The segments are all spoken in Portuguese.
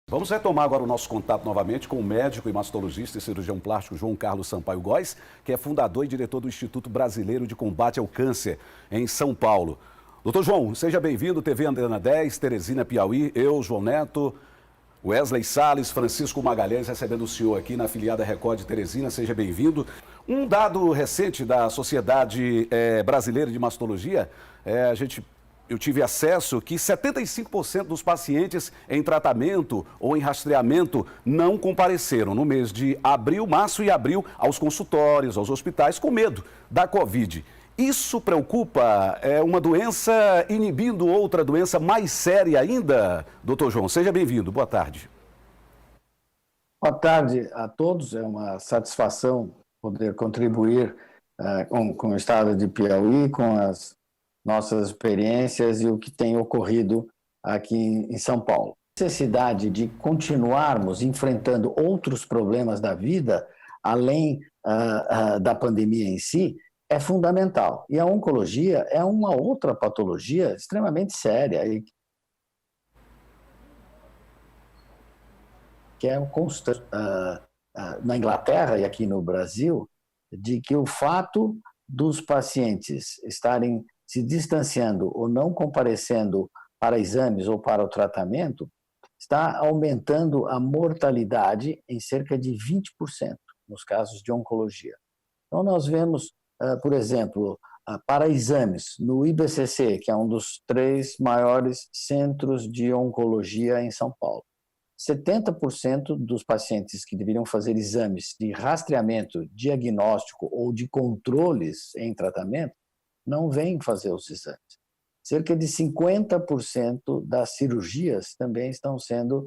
Vamos retomar agora o nosso contato novamente com o médico e mastologista e cirurgião plástico João Carlos Sampaio Góes, que é fundador e diretor do Instituto Brasileiro de Combate ao Câncer, em São Paulo. Doutor João, seja bem-vindo, TV Antena 10, Teresina, Piauí, eu, João Neto, Wesley Salles, Francisco Magalhães, recebendo o senhor aqui na afiliada Record de Teresina, seja bem-vindo. Um dado recente da Sociedade Brasileira de Mastologia, eu tive acesso que 75% dos pacientes em tratamento ou em rastreamento não compareceram no mês de março e abril, aos consultórios, aos hospitais, com medo da Covid. Isso preocupa? É uma doença inibindo outra doença mais séria ainda? Doutor João, seja bem-vindo. Boa tarde. Boa tarde a todos. É uma satisfação poder contribuir com o estado de Piauí, com as nossas experiências e o que tem ocorrido aqui em São Paulo. A necessidade de continuarmos enfrentando outros problemas da vida, além da pandemia em si, é fundamental. E a oncologia é uma outra patologia extremamente séria, e que é constante na Inglaterra e aqui no Brasil, de que o fato dos pacientes estarem se distanciando ou não comparecendo para exames ou para o tratamento, está aumentando a mortalidade em cerca de 20% nos casos de oncologia. Então, nós vemos, por exemplo, para exames, no IBCC, que é um dos 3 maiores centros de oncologia em São Paulo, 70% dos pacientes que deveriam fazer exames de rastreamento, diagnóstico ou de controles em tratamento, não vêm fazer os exames. Cerca de 50% das cirurgias também estão sendo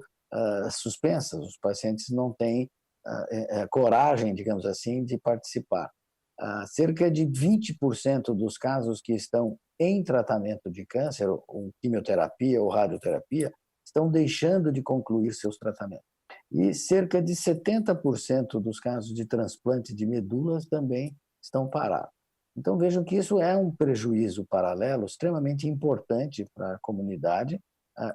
suspensas. Os pacientes não têm coragem, digamos assim, de participar. Cerca de 20% dos casos que estão em tratamento de câncer, ou quimioterapia ou radioterapia, estão deixando de concluir seus tratamentos. E cerca de 70% dos casos de transplante de medulas também estão parados. Então, vejam que isso é um prejuízo paralelo extremamente importante para a comunidade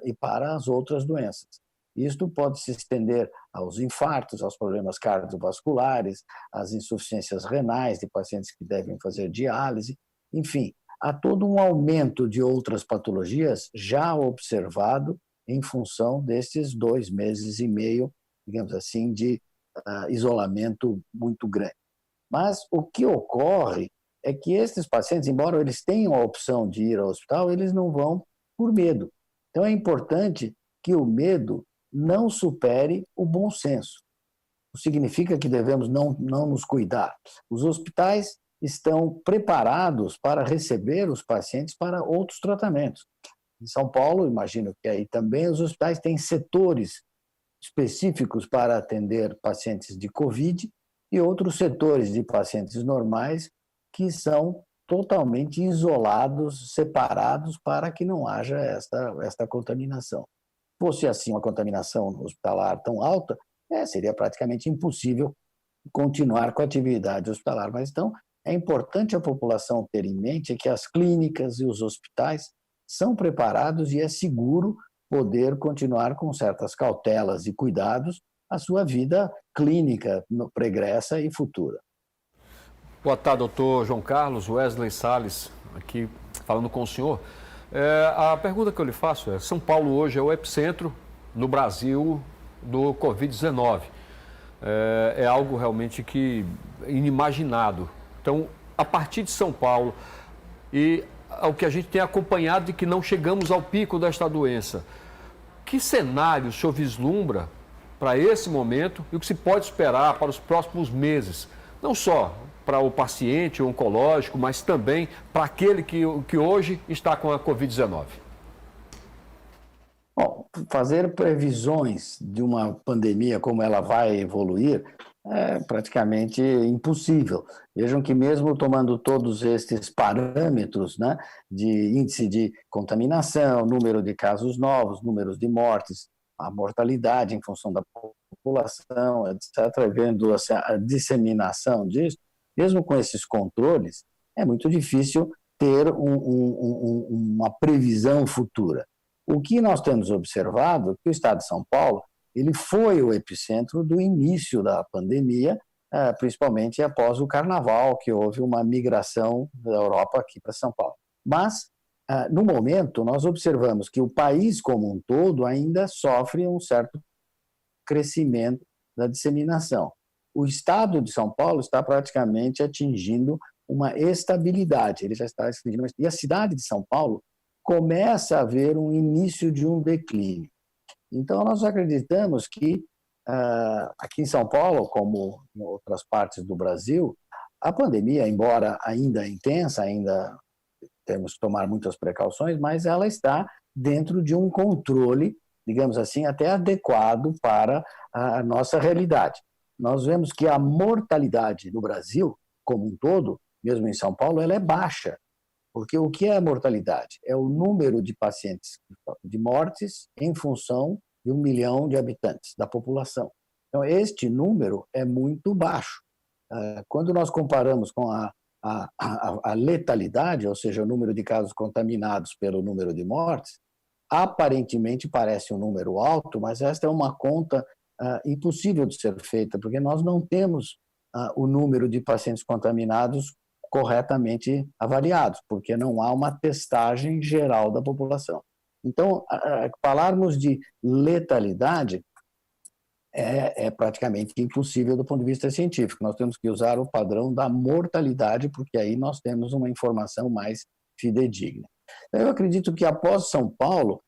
e para as outras doenças. Isto pode se estender aos infartos, aos problemas cardiovasculares, às insuficiências renais de pacientes que devem fazer diálise, enfim, há todo um aumento de outras patologias já observado em função desses 2 meses e meio, digamos assim, de isolamento muito grande. Mas o que ocorre é que esses pacientes, embora eles tenham a opção de ir ao hospital, eles não vão por medo. Então é importante que o medo não supere o bom senso. Isso significa que devemos não nos cuidar. Os hospitais estão preparados para receber os pacientes para outros tratamentos. Em São Paulo, imagino que aí também os hospitais têm setores específicos para atender pacientes de Covid e outros setores de pacientes normais que são totalmente isolados, separados, para que não haja esta contaminação. Fosse assim uma contaminação hospitalar tão alta, seria praticamente impossível continuar com a atividade hospitalar. Mas então é importante a população ter em mente que as clínicas e os hospitais são preparados e é seguro poder continuar com certas cautelas e cuidados a sua vida clínica pregressa e futura. Boa tarde, doutor João Carlos. Wesley Salles, aqui falando com o senhor. A pergunta que eu lhe faço é: São Paulo hoje é o epicentro no Brasil do Covid-19. É algo realmente que inimaginado. Então, a partir de São Paulo e ao que a gente tem acompanhado de que não chegamos ao pico desta doença, que cenário o senhor vislumbra para esse momento e o que se pode esperar para os próximos meses? Não só para o paciente oncológico, mas também para aquele que hoje está com a Covid-19. Bom, fazer previsões de uma pandemia, como ela vai evoluir, é praticamente impossível. Vejam que mesmo tomando todos estes parâmetros, né, de índice de contaminação, número de casos novos, números de mortes, a mortalidade em função da população, etc., vendo a disseminação disso, mesmo com esses controles, é muito difícil ter uma previsão futura. O que nós temos observado é que o Estado de São Paulo ele foi o epicentro do início da pandemia, principalmente após o Carnaval, que houve uma migração da Europa aqui para São Paulo. Mas, no momento, nós observamos que o país como um todo ainda sofre um certo crescimento da disseminação. O estado de São Paulo está praticamente atingindo uma estabilidade, ele já está atingindo, e a cidade de São Paulo começa a ver um início de um declínio. Então, nós acreditamos que aqui em São Paulo, como em outras partes do Brasil, a pandemia, embora ainda intensa, ainda temos que tomar muitas precauções, mas ela está dentro de um controle, digamos assim, até adequado para a nossa realidade. Nós vemos que a mortalidade no Brasil, como um todo, mesmo em São Paulo, ela é baixa. Porque o que é a mortalidade? É o número de pacientes, de mortes em função de 1 milhão de habitantes da população. Então, este número é muito baixo. Quando nós comparamos com a letalidade, ou seja, o número de casos contaminados pelo número de mortes, aparentemente parece um número alto, mas esta é uma conta impossível de ser feita, porque nós não temos o número de pacientes contaminados corretamente avaliados, porque não há uma testagem geral da população. Então, falarmos de letalidade é praticamente impossível do ponto de vista científico. Nós temos que usar o padrão da mortalidade, porque aí nós temos uma informação mais fidedigna. Eu acredito que após São Paulo,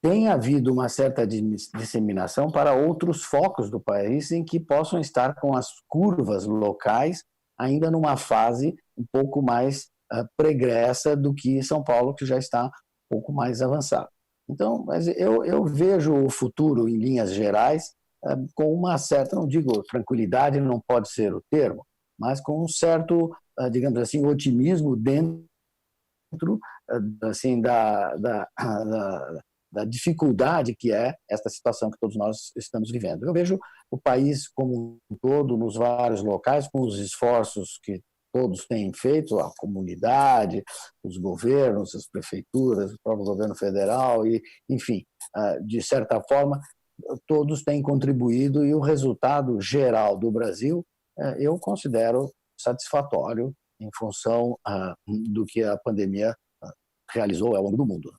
tem havido uma certa disseminação para outros focos do país em que possam estar com as curvas locais ainda numa fase um pouco mais pregressa do que São Paulo, que já está um pouco mais avançado. Então, mas eu vejo o futuro, em linhas gerais, com uma certa, não digo tranquilidade, não pode ser o termo, mas com um certo, digamos assim, otimismo dentro assim, da dificuldade que é esta situação que todos nós estamos vivendo. Eu vejo o país como um todo, nos vários locais, com os esforços que todos têm feito, a comunidade, os governos, as prefeituras, o próprio governo federal, e, enfim, de certa forma, todos têm contribuído e o resultado geral do Brasil eu considero satisfatório em função do que a pandemia realizou ao longo do mundo.